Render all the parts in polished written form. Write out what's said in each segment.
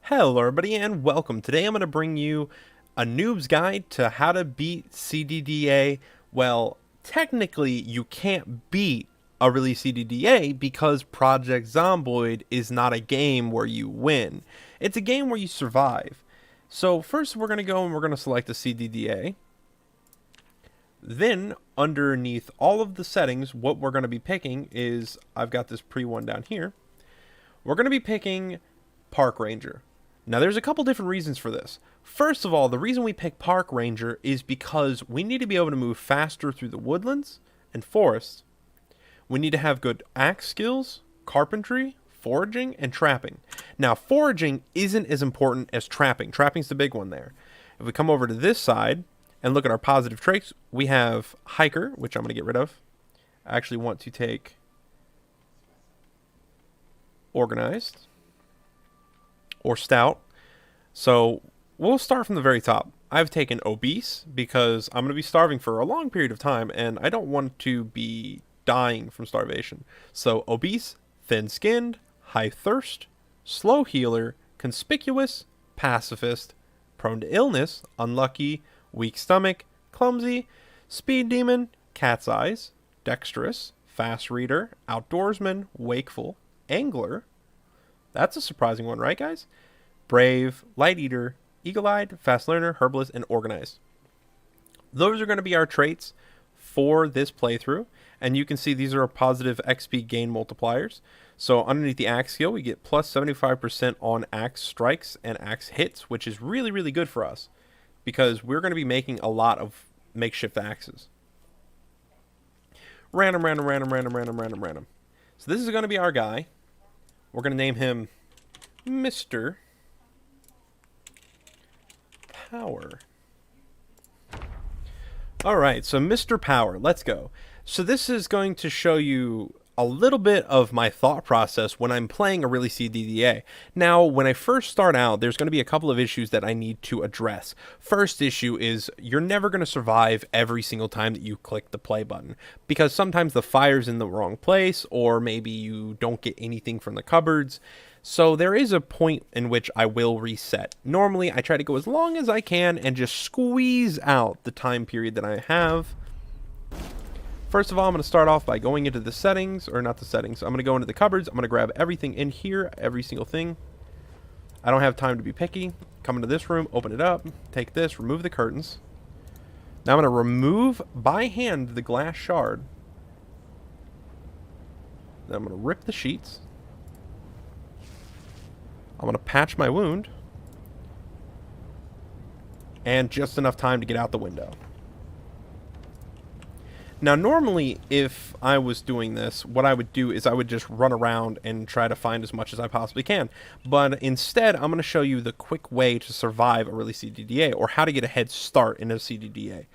Hello everybody and welcome. Today I'm going to bring you a noob's guide to how to beat CDDA. Well, technically you can't beat a release CDDA because Project Zomboid is not a game where you win. It's a game where you survive. So first we're going to go and we're going to select the CDDA. Then underneath all of the settings, what we're going to be picking is, I've got this one down here. We're going to be picking Park Ranger. Now, there's a couple different reasons for this. First of all, the reason we pick Park Ranger is because we need to be able to move faster through the woodlands and forests. We need to have good axe skills, carpentry, foraging, and trapping. Now, foraging isn't as important as trapping. Trapping's the big one there. If we come over to this side and look at our positive traits, we have hiker, which I'm going to get rid of. I actually want to take organized or stout. So we'll start from the very top. I've taken obese because I'm going to be starving for a long period of time and I don't want to be dying from starvation. So obese, thin-skinned, high thirst, slow healer, conspicuous, pacifist, prone to illness, unlucky, weak stomach, clumsy, speed demon, cat's eyes, dexterous, fast reader, outdoorsman, wakeful, angler. That's a surprising one, right, guys? Brave, light eater, eagle-eyed, fast learner, herbalist, and organized. Those are going to be our traits for this playthrough. And you can see these are our positive XP gain multipliers. So underneath the axe skill, we get plus 75% on axe strikes and axe hits, which is really, really good for us because we're going to be making a lot of makeshift axes. Random. So this is going to be our guy. We're going to name him Mr. Power. Alright, so Mr. Power, let's go. So this is going to show you a little bit of my thought process when I'm playing a really CDDA. Now, when I first start out, there's going to be a couple of issues that I need to address. First issue is you're never going to survive every single time that you click the play button because sometimes the fire's in the wrong place or maybe you don't get anything from the cupboards. So there is a point in which I will reset. Normally, I try to go as long as I can and just squeeze out the time period that I have. First of all, I'm going to start off by going into the settings, or not the settings. I'm going to go into the cupboards. I'm going to grab everything in here, every single thing. I don't have time to be picky. Come into this room, open it up, take this, remove the curtains. Now I'm going to remove by hand the glass shard. Then I'm going to rip the sheets. I'm going to patch my wound. And just enough time to get out the window. Now, normally, if I was doing this, what I would do is I would just run around and try to find as much as I possibly can. But instead, I'm going to show you the quick way to survive a really CDDA, or how to get a head start in a CDDA.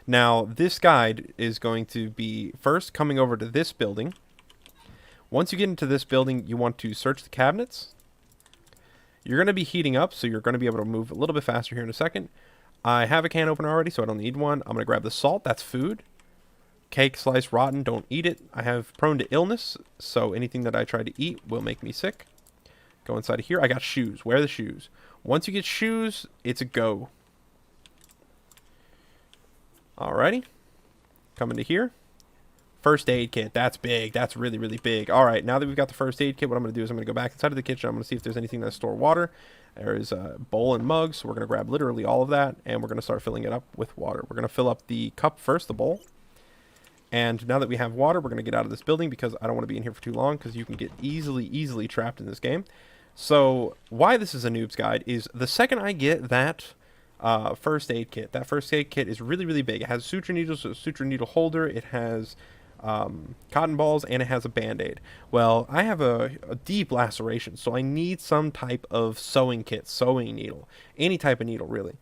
Now, this guide is going to be first coming over to this building. Once you get into this building, you want to search the cabinets. You're going to be heating up, so you're going to be able to move a little bit faster here in a second. I have a can opener already, so I don't need one. I'm going to grab the salt. That's food. Cake, slice, rotten, don't eat it. I have prone to illness, so anything that I try to eat will make me sick. Go inside of here. I got shoes. Wear the shoes. Once you get shoes, it's a go. Alrighty. Come into here. First aid kit. That's big. That's really, really big. Alright, now that we've got the first aid kit, what I'm going to do is I'm going to go back inside of the kitchen. I'm going to see if there's anything that store water. There is a bowl and mug, so we're going to grab literally all of that, and we're going to start filling it up with water. We're going to fill up the cup first, the bowl. And now that we have water, we're going to get out of this building because I don't want to be in here for too long because you can get easily trapped in this game. So why this is a noob's guide is the second I get that first aid kit, that first aid kit is really, really big. It has suture needles, a suture needle holder. It has cotton balls, and it has a band-aid. Well, I have a deep laceration, so I need some type of sewing kit, sewing needle, any type of needle, really.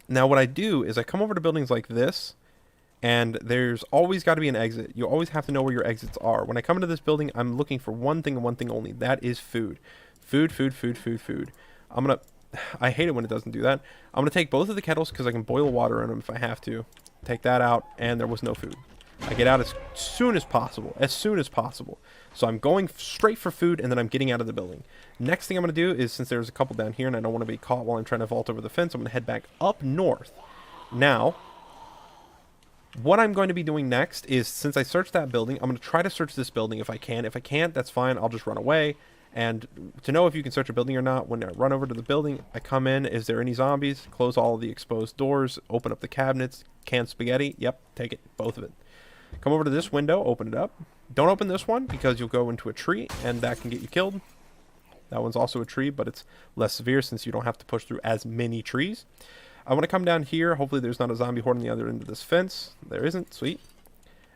Now what I do is I come over to buildings like this, and there's always got to be an exit. You always have to know where your exits are. When I come into this building, I'm looking for one thing and one thing only. That is food. Food. I hate it when it doesn't do that. I'm going to take both of the kettles because I can boil water in them if I have to. Take that out, and there was no food. I get out as soon as possible. As soon as possible. So I'm going straight for food, and then I'm getting out of the building. Next thing I'm going to do is, since there's a couple down here, and I don't want to be caught while I'm trying to vault over the fence, I'm going to head back up north. Now, what I'm going to be doing next is, since I searched that building, I'm going to try to search this building if I can. If I can't, that's fine. I'll just run away. And to know if you can search a building or not, when I run over to the building, I come in. Is there any zombies? Close all of the exposed doors. Open up the cabinets. Canned spaghetti. Yep, take it. Both of it. Come over to this window. Open it up. Don't open this one because you'll go into a tree, and that can get you killed. That one's also a tree, but it's less severe since you don't have to push through as many trees. I want to come down here. Hopefully there's not a zombie horde on the other end of this fence. There isn't. Sweet.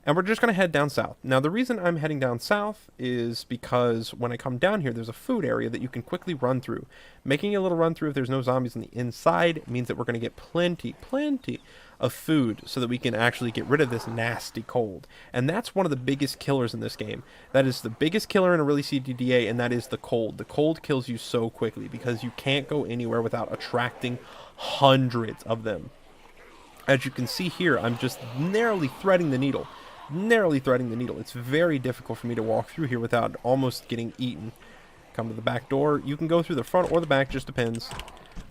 And we're just going to head down south. Now, the reason I'm heading down south is because when I come down here, there's a food area that you can quickly run through. Making a little run through if there's no zombies on the inside means that we're going to get plenty of food so that we can actually get rid of this nasty cold. And that's one of the biggest killers in this game. That is the biggest killer in a really CDDA, and that is the cold. The cold kills you so quickly because you can't go anywhere without attracting hundreds of them. As you can see here, I'm just narrowly threading the needle. It's very difficult for me to walk through here without almost getting eaten. Come to the back door. You can go through the front or the back, just depends.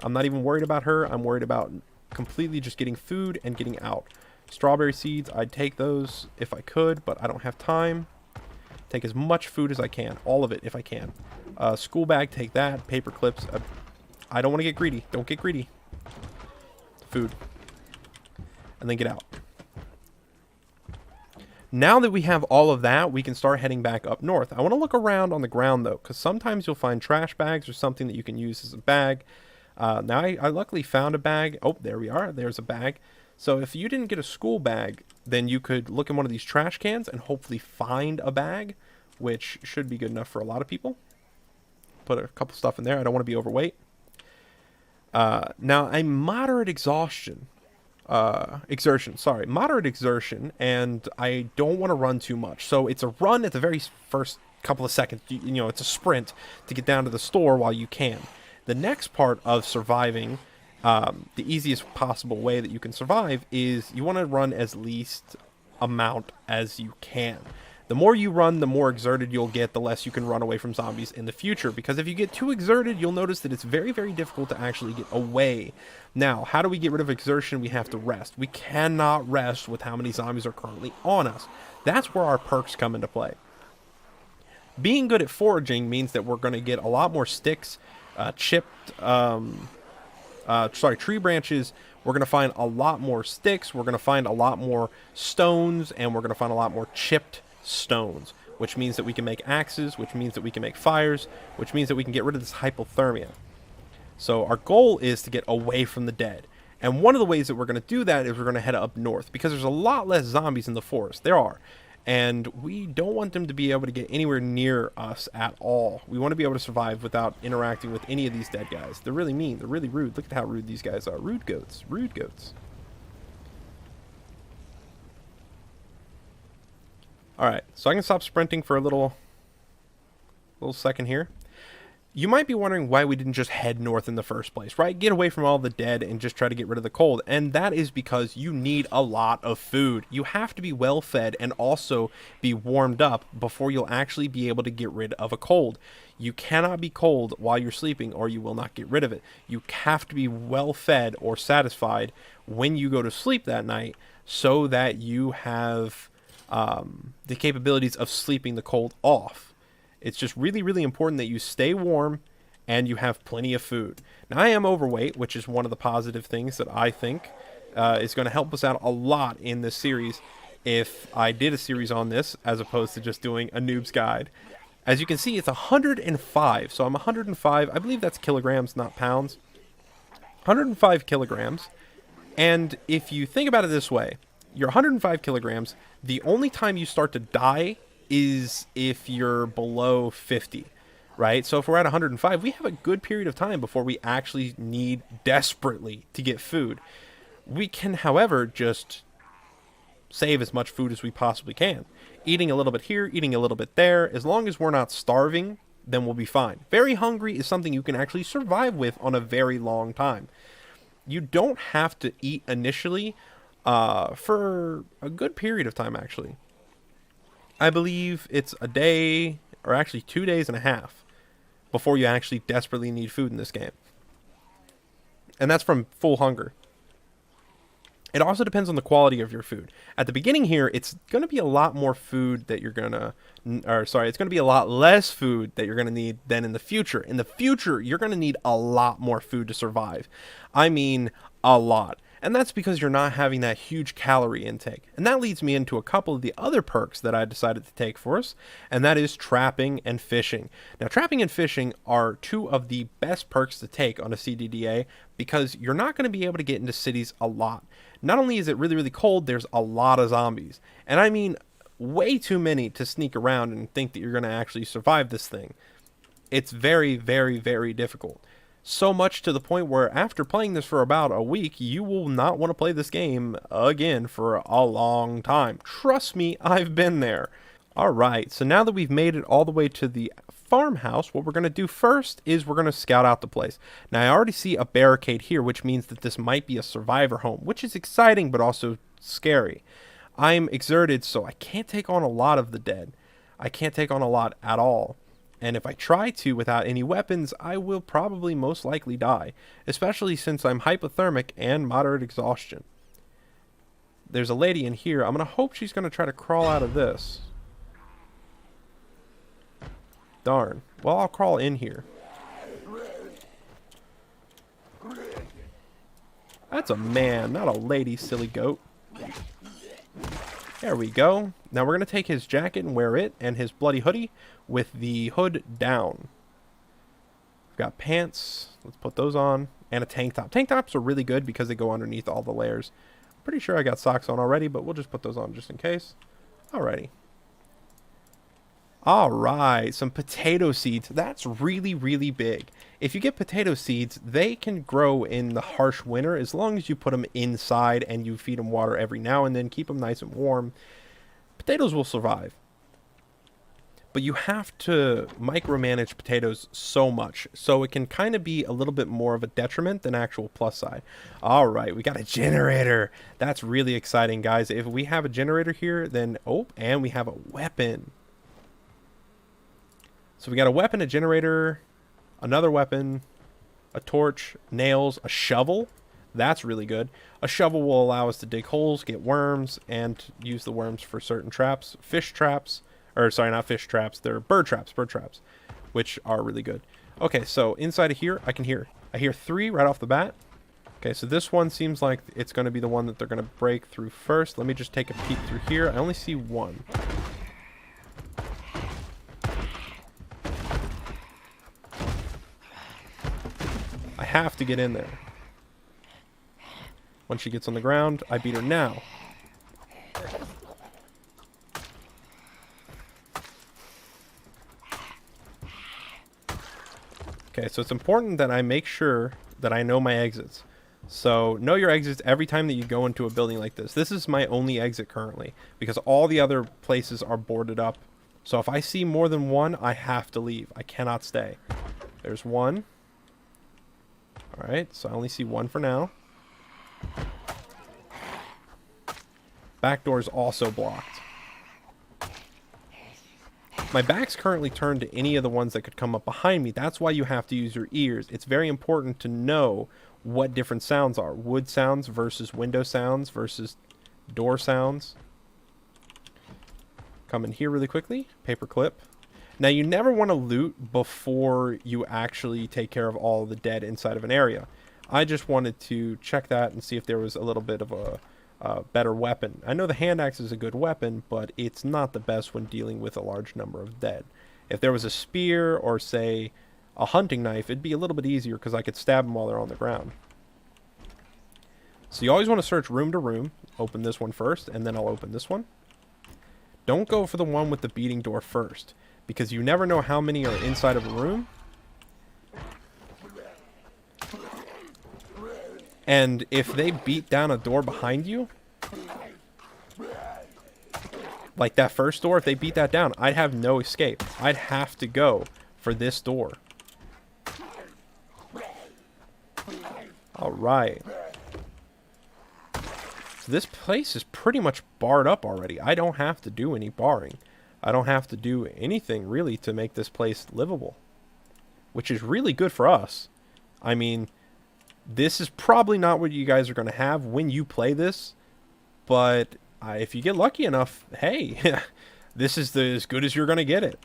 I'm not even worried about her. I'm worried about completely just getting food and getting out. Strawberry seeds, I'd take those if I could, but I don't have time. Take as much food as I can. All of it if I can. School bag, take that. Paper clips. I don't want to get greedy. Don't get greedy. Food. And then get out. Now that we have all of that, we can start heading back up north. I want to look around on the ground, though, because sometimes you'll find trash bags or something that you can use as a bag. Now, I luckily found a bag. Oh, there we are. There's a bag. So if you didn't get a school bag, then you could look in one of these trash cans and hopefully find a bag, which should be good enough for a lot of people. Put a couple stuff in there. I don't want to be overweight. Now, I'm moderate exertion, moderate exertion, and I don't want to run too much. So it's a run at the very first couple of seconds. You know, it's a sprint to get down to the store while you can. The next part of surviving, the easiest possible way that you can survive is you want to run as least amount as you can. The more you run, the more exerted you'll get, the less you can run away from zombies in the future. Because if you get too exerted, you'll notice that it's very, very difficult to actually get away. Now, how do we get rid of exertion? We have to rest. We cannot rest with how many zombies are currently on us. That's where our perks come into play. Being good at foraging means that we're going to get a lot more sticks, tree branches. We're going to find a lot more sticks. We're going to find a lot more stones, and we're going to find a lot more chipped stones, which means that we can make axes, which means that we can make fires, which means that we can get rid of this hypothermia. So our goal is to get away from the dead. And one of the ways that we're going to do that is we're going to head up north, because there's a lot less zombies in the forest. There are. And we don't want them to be able to get anywhere near us at all. We want to be able to survive without interacting with any of these dead guys. They're really mean. They're really rude. Look at how rude these guys are. Rude goats. Rude goats. Alright, so I can stop sprinting for a little second here. You might be wondering why we didn't just head north in the first place, right? Get away from all the dead and just try to get rid of the cold. And that is because you need a lot of food. You have to be well fed and also be warmed up before you'll actually be able to get rid of a cold. You cannot be cold while you're sleeping or you will not get rid of it. You have to be well fed or satisfied when you go to sleep that night so that you have the capabilities of sleeping the cold off. It's just really, really important that you stay warm and you have plenty of food. Now, I am overweight, which is one of the positive things that I think is going to help us out a lot in this series if I did a series on this as opposed to just doing a noob's guide. As you can see, it's 105. So I'm 105. I believe that's kilograms, not pounds. 105 kilograms. And if you think about it this way, you're 105 kilograms. The only time you start to die is if you're below 50, right? So if we're at 105, we have a good period of time before we actually need desperately to get food. We can, however, just save as much food as we possibly can. Eating a little bit here, eating a little bit there. As long as we're not starving, then we'll be fine. Very hungry is something you can actually survive with on a very long time. You don't have to eat initially for a good period of time, actually. I believe it's a day, or actually 2 days and a half, before you actually desperately need food in this game. And that's from full hunger. It also depends on the quality of your food. At the beginning here, it's going to be a lot more food that you're going to, or sorry, it's going to be a lot less food that you're going to need than in the future. In the future, you're going to need a lot more food to survive. I mean, a lot. And that's because you're not having that huge calorie intake. And that leads me into a couple of the other perks that I decided to take for us, and that is trapping and fishing. Now, trapping and fishing are two of the best perks to take on a CDDA because you're not going to be able to get into cities a lot. Not only is it really, really cold, there's a lot of zombies. And I mean, way too many to sneak around and think that you're going to actually survive this thing. It's very, very, very difficult. So much to the point where after playing this for about a week, you will not want to play this game again for a long time. Trust me, I've been there. Alright, so now that we've made it all the way to the farmhouse, what we're going to do first is we're going to scout out the place. Now, I already see a barricade here, which means that this might be a survivor home, which is exciting but also scary. I'm exerted, so I can't take on a lot of the dead. I can't take on a lot at all. And if I try to without any weapons, I will probably most likely die, especially since I'm hypothermic and moderate exhaustion. There's a lady in here. I'm going to hope she's going to try to crawl out of this. Darn. Well, I'll crawl in here. That's a man, not a lady, silly goat. There we go. Now we're going to take his jacket and wear it, and his bloody hoodie with the hood down. We've got pants. Let's put those on. And a tank top. Tank tops are really good because they go underneath all the layers. Pretty sure I got socks on already, but we'll just put those on just in case. Alrighty. Alright, some potato seeds. That's really, really big. If you get potato seeds, they can grow in the harsh winter as long as you put them inside and you feed them water every now and then, keep them nice and warm. Potatoes will survive. But you have to micromanage potatoes so much, so it can kind of be a little bit more of a detriment than actual plus side. Alright, we got a generator. That's really exciting, guys. If we have a generator here, then... Oh, and we have a weapon. So we got a weapon, a generator, another weapon, a torch, nails, a shovel. That's really good. A shovel will allow us to dig holes, get worms, and use the worms for certain traps. Fish traps, or sorry, not fish traps, they're bird traps, which are really good. Okay, so inside of here, I hear 3 right off the bat. Okay, so this one seems like it's going to be the one that they're going to break through first. Let me just take a peek through here. I only see 1. I have to get in there. Once she gets on the ground, I beat her now. Okay, so it's important that I make sure that I know my exits. So know your exits every time that you go into a building like this. This is my only exit currently because all the other places are boarded up. So if I see more than 1, I have to leave. I cannot stay. There's 1. Alright, so I only see 1 for now. Back door is also blocked. My back's currently turned to any of the ones that could come up behind me. That's why you have to use your ears. It's very important to know what different sounds are. Wood sounds versus window sounds versus door sounds. Come in here really quickly. Paper clip. Now, you never want to loot before you actually take care of all the dead inside of an area. I just wanted to check that and see if there was a little bit of a better weapon. I know the hand axe is a good weapon, but it's not the best when dealing with a large number of dead. If there was a spear or, say, a hunting knife, it'd be a little bit easier because I could stab them while they're on the ground. So you always want to search room to room. Open this one first, and then I'll open this one. Don't go for the one with the beating door first, because you never know how many are inside of a room. And if they beat down a door behind you, like that first door, if they beat that down, I'd have no escape. I'd have to go for this door. Alright. So So this place is pretty much barred up already. I don't have to do any barring. I don't have to do anything really to make this place livable, which is really good for us. I mean, this is probably not what you guys are going to have when you play this, but if you get lucky enough, hey, this is as good as you're going to get it.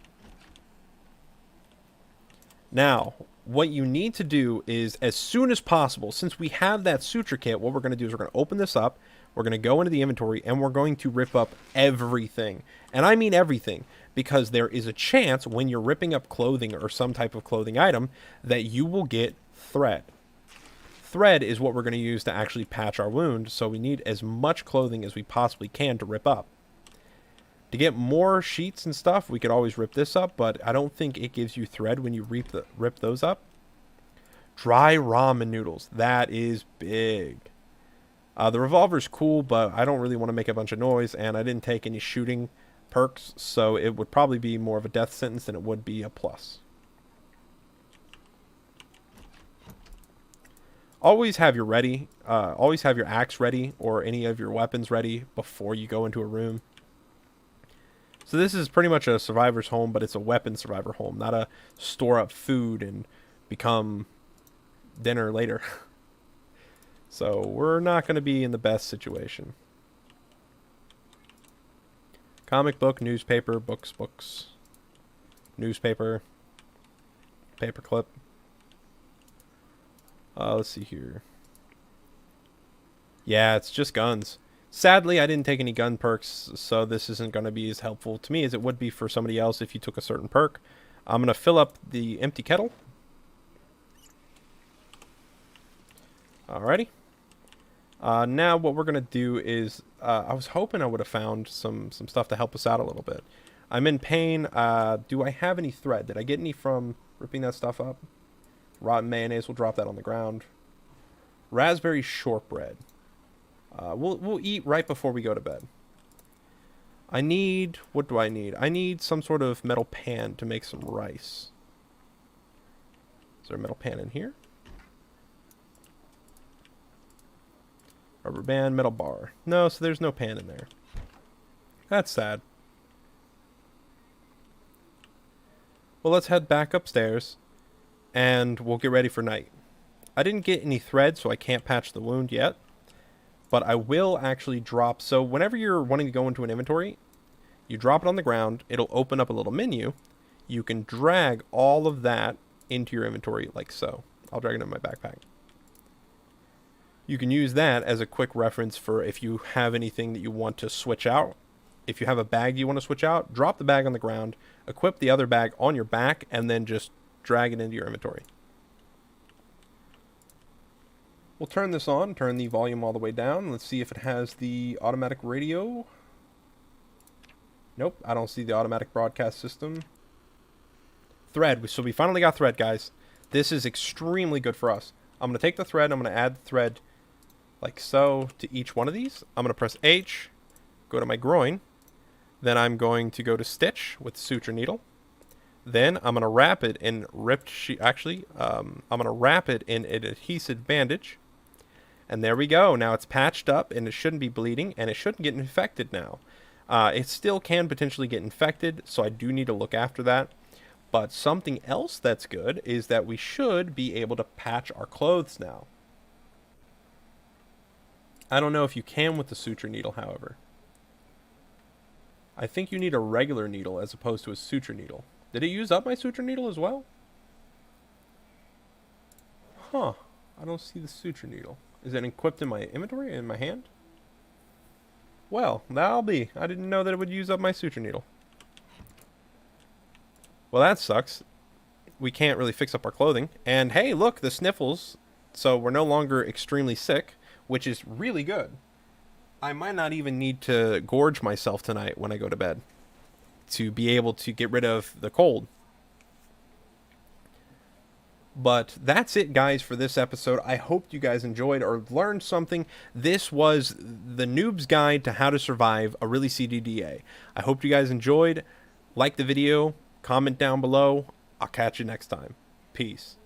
Now, what you need to do is, as soon as possible, since we have that suture kit, what we're going to do is we're going to open this up, we're going to go into the inventory, and we're going to rip up everything. And I mean everything, because there is a chance when you're ripping up clothing or some type of clothing item that you will get thread. Thread is what we're going to use to actually patch our wound, so we need as much clothing as we possibly can to rip up. To get more sheets and stuff, we could always rip this up, but I don't think it gives you thread when you rip those up. Dry ramen noodles. That is big. The revolver's cool, but I don't really want to make a bunch of noise, and I didn't take any shooting perks, so it would probably be more of a death sentence than it would be a plus. Always have your always have your axe ready, or any of your weapons ready before you go into a room. So this is pretty much a survivor's home, but it's a weapon survivor home, not a store up food and become dinner later. So we're not going to be in the best situation. Comic book, newspaper, books, newspaper, paperclip. Let's see here. Yeah, it's just guns. Sadly, I didn't take any gun perks, so this isn't going to be as helpful to me as it would be for somebody else if you took a certain perk. I'm going to fill up the empty kettle. Alrighty. Now what we're going to do is, I was hoping I would have found some stuff to help us out a little bit. I'm in pain. Do I have any thread? Did I get any from ripping that stuff up? Rotten mayonnaise, we'll drop that on the ground. Raspberry shortbread. We'll eat right before we go to bed. What do I need? I need some sort of metal pan to make some rice. Is there a metal pan in here? Rubber band, metal bar. No, so there's no pan in there. That's sad. Well, let's head back upstairs, and we'll get ready for night. I didn't get any thread, so I can't patch the wound yet. But I will actually drop, so whenever you're wanting to go into an inventory, you drop it on the ground, it'll open up a little menu. You can drag all of that into your inventory like so. I'll drag it in my backpack. You can use that as a quick reference for if you have anything that you want to switch out. If you have a bag you want to switch out, drop the bag on the ground, equip the other bag on your back, and then just drag it into your inventory. We'll turn this on, turn the volume all the way down. Let's see if it has the automatic radio. Nope, I don't see the automatic broadcast system. Thread, so we finally got thread, guys. This is extremely good for us. I'm going to take the thread, I'm going to add the thread like so to each one of these. I'm going to press H, go to my groin. Then I'm going to go to stitch with suture needle. Then I'm going to wrap it in ripped sheet. Actually, I'm going to wrap it in an adhesive bandage. And there we go. Now it's patched up and it shouldn't be bleeding and it shouldn't get infected now. It still can potentially get infected, so I do need to look after that. But something else that's good is that we should be able to patch our clothes now. I don't know if you can with the suture needle, however. I think you need a regular needle as opposed to a suture needle. Did it use up my suture needle as well? Huh. I don't see the suture needle. Is it equipped in my inventory, in my hand? Well, that'll be. I didn't know that it would use up my suture needle. Well, that sucks. We can't really fix up our clothing. And hey, look, the sniffles. So we're no longer extremely sick, which is really good. I might not even need to gorge myself tonight when I go to bed to be able to get rid of the cold. But that's it, guys, for this episode. I hope you guys enjoyed or learned something. This was the Noob's Guide to How to Survive a Really CDDA. I hope you guys enjoyed. Like the video. Comment down below. I'll catch you next time. Peace.